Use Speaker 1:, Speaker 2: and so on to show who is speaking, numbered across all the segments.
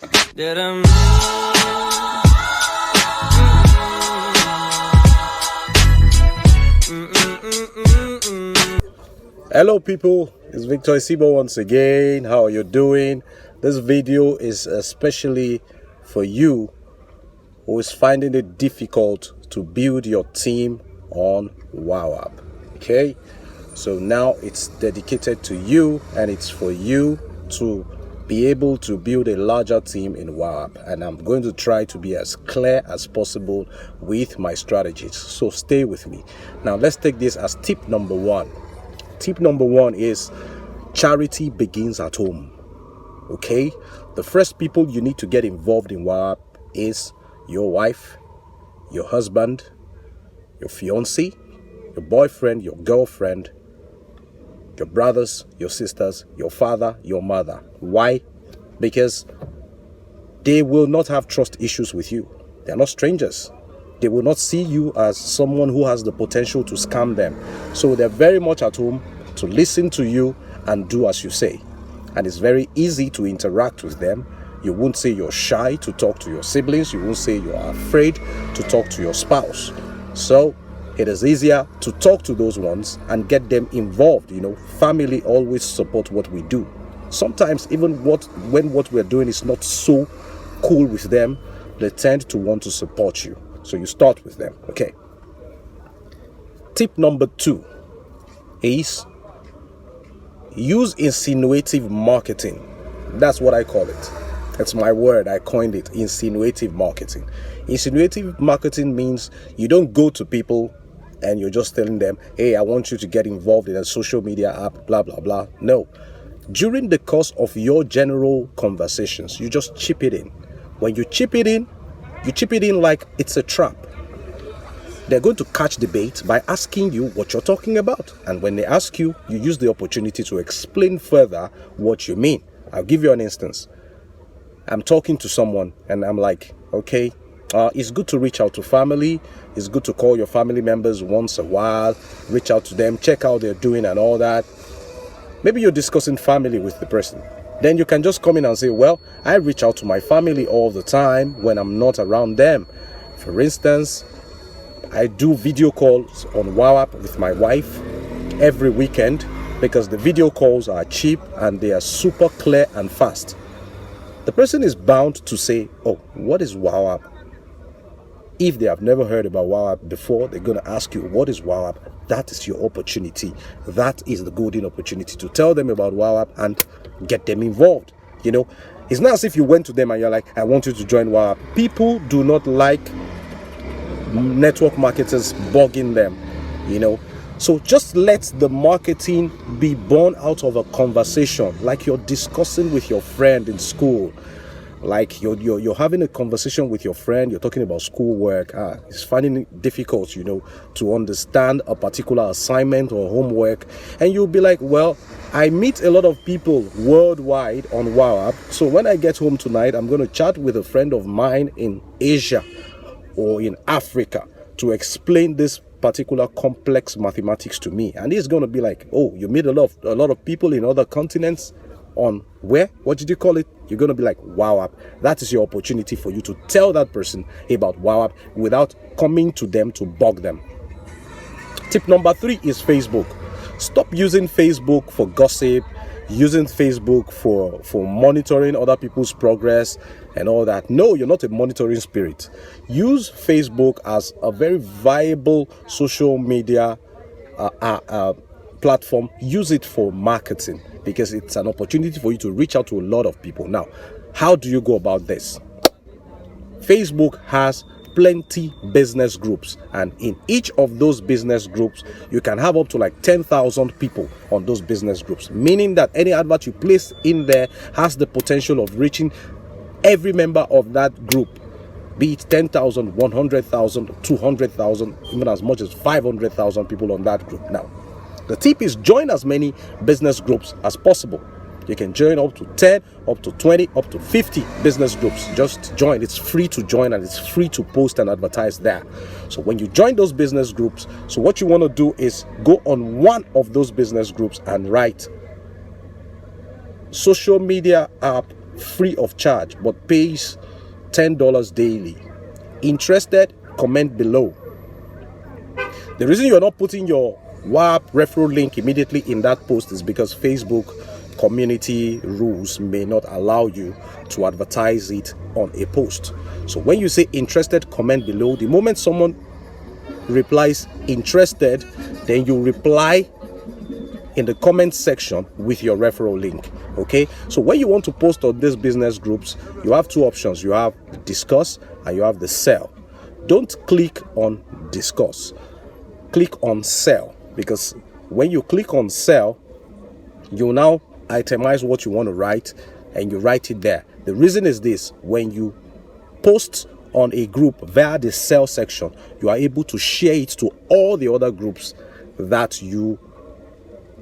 Speaker 1: Hello people, it's Victor Isibo once again. How are you doing? This video is especially for you who is finding it difficult to build your team on WowApp. Okay, so now it's dedicated to you and it's for you to be able to build a larger team in WowApp, and I'm going to try to be as clear as possible with my strategies, so stay with me. Now let's take this as tip number one. Tip number one is charity begins at home. Okay, the first people you need to get involved in WowApp is your wife, your husband, your fiance, your boyfriend, your girlfriend, your brothers, your sisters, your father, your mother. Why? Because they will not have trust issues with you. They're not strangers. They will not see you as someone who has the potential to scam them. So they're very much at home to listen to you and do as you say. And it's very easy to interact with them. You won't say you're shy to talk to your siblings. You won't say you're afraid to talk to your spouse. So it is easier to talk to those ones and get them involved. You know, family always support what we do. Sometimes even when what we're doing is not so cool with them, they tend to want to support you. So you start with them. Okay. Tip number 2 is use insinuative marketing. That's what I call it. That's my word. I coined it. Insinuative marketing. Insinuative marketing means you don't go to people and you're just telling them, hey, I want you to get involved in a social media app, blah, blah, blah. No. During the course of your general conversations, you just chip it in. When you chip it in like it's a trap. They're going to catch the bait by asking you what you're talking about. And when they ask you, you use the opportunity to explain further what you mean. I'll give you an instance. I'm talking to someone and I'm like, okay, it's good to reach out to family. It's good to call your family members once a while, reach out to them, check how they're doing and all that. Maybe you're discussing family with the person. Then you can just come in and say, well, I reach out to my family all the time when I'm not around them. For instance, I do video calls on WowApp with my wife every weekend because the video calls are cheap and they are super clear and fast. The person is bound to say, oh, what is WowApp? If they have never heard about WowApp before, they're going to ask you, what is WowApp? That is your opportunity. That is the golden opportunity to tell them about WowApp and get them involved. You know, it's not as if you went to them and you're like, I want you to join WowApp. People do not like network marketers bugging them, you know. So just let the marketing be born out of a conversation, like you're discussing with your friend in school. Like you're having a conversation with your friend, you're talking about schoolwork. It's finding it difficult, you know, to understand a particular assignment or homework. And you'll be like, well, I meet a lot of people worldwide on WowApp. So when I get home tonight, I'm going to chat with a friend of mine in Asia or in Africa to explain this particular complex mathematics to me. And he's going to be like, oh, you meet a lot of people in other continents on where? What did you call it? You're going to be like, WowApp. That is your opportunity for you to tell that person about WowApp without coming to them to bug them. Tip number 3 is Facebook. Stop using Facebook for gossip, using Facebook for monitoring other people's progress and all that. No, you're not a monitoring spirit. Use Facebook as a very viable social media platform. Use it for marketing because it's an opportunity for you to reach out to a lot of people. Now, how do you go about this? Facebook has plenty business groups, and in each of those business groups you can have up to like 10,000 people on those business groups, meaning that any advert you place in there has the potential of reaching every member of that group, be it 10,000, 100,000, 200,000, even as much as 500,000 people on that group. Now, the tip is join as many business groups as possible. You can join up to 10, up to 20, up to 50 business groups. Just join. It's free to join and it's free to post and advertise there. So when you join those business groups, so what you want to do is go on one of those business groups and write social media app free of charge but pays $10 daily. Interested? Comment below. The reason you're not putting your WowApp referral link immediately in that post is because Facebook community rules may not allow you to advertise it on a post. So when you say interested, comment below. The moment someone replies interested, then you reply in the comment section with your referral link. Okay, so when you want to post on these business groups, you have two options. You have the discuss and you have the sell. Don't click on discuss, click on sell, because when you click on sell, you now itemize what you want to write and you write it there. The reason is this: when you post on a group via the sell section, you are able to share it to all the other groups that you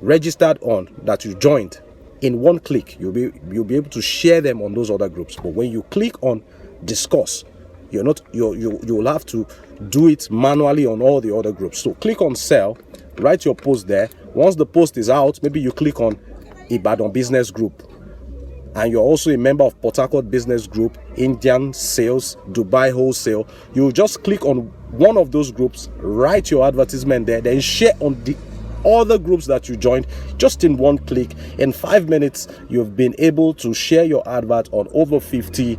Speaker 1: registered on, that you joined. In one click, you'll be able to share them on those other groups. But when you click on discuss, you'll have to do it manually on all the other groups. So click on sell, write your post there. Once the post is out, maybe you click on Ibadan Business Group, and you're also a member of Port Harcourt Business Group, Indian Sales, Dubai Wholesale. You just click on one of those groups, write your advertisement there, then share on the other groups that you joined just in one click. In 5 minutes, you've been able to share your advert on over 50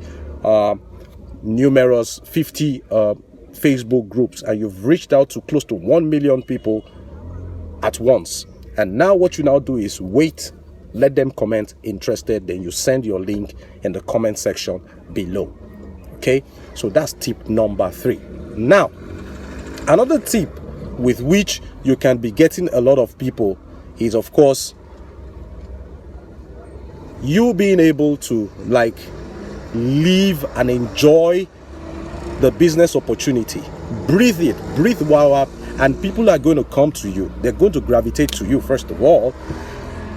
Speaker 1: Facebook groups, and you've reached out to close to 1 million people at once. And now what you now do is wait, let them comment interested, then you send your link in the comment section below. Okay, so that's tip number 3. Now, another tip with which you can be getting a lot of people is, of course, you being able to live and enjoy the business opportunity. Breathe it, breathe WowApp, and people are going to come to you. They're going to gravitate to you. First of all,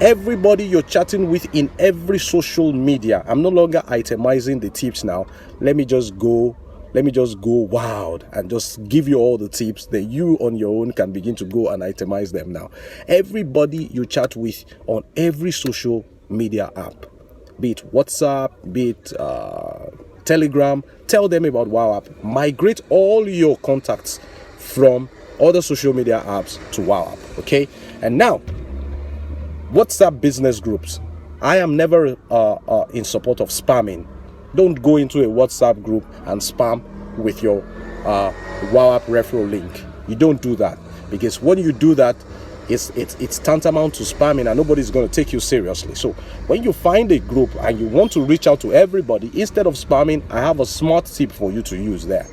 Speaker 1: everybody you're chatting with in every social media, I'm no longer itemizing the tips now. Let me just go wild and just give you all the tips that you on your own can begin to go and itemize them now. Everybody you chat with on every social media app, be it WhatsApp, be it Telegram, tell them about WowApp. Migrate all your contacts from other social media apps to WowApp. Okay, and now WhatsApp business groups. I am never in support of spamming. Don't go into a WhatsApp group and spam with your WowApp referral link. You don't do that, because when you do that, it's tantamount to spamming, and nobody's going to take you seriously. So when you find a group and you want to reach out to everybody, instead of spamming, I have a smart tip for you to use there.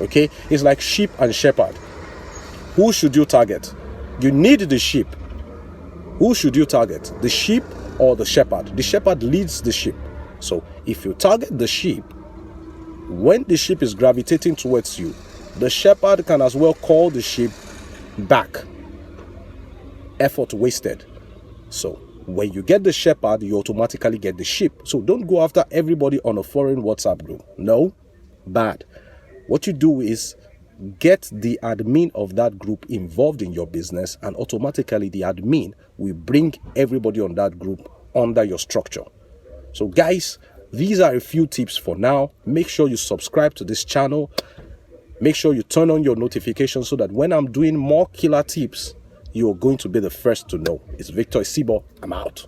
Speaker 1: Okay, it's like sheep and shepherd. Who should you target? You need the sheep. Who should you target? The sheep or the shepherd? The shepherd leads the sheep. So if you target the sheep, when the sheep is gravitating towards you, the shepherd can as well call the sheep back. Effort wasted. So when you get the shepherd, you automatically get the sheep. So don't go after everybody on a foreign WhatsApp group. No, bad. What you do is get the admin of that group involved in your business, and automatically the admin will bring everybody on that group under your structure. So guys, these are a few tips for now. Make sure you subscribe to this channel. Make sure you turn on your notifications so that when I'm doing more killer tips, you're going to be the first to know. It's Victor Isibo. I'm out.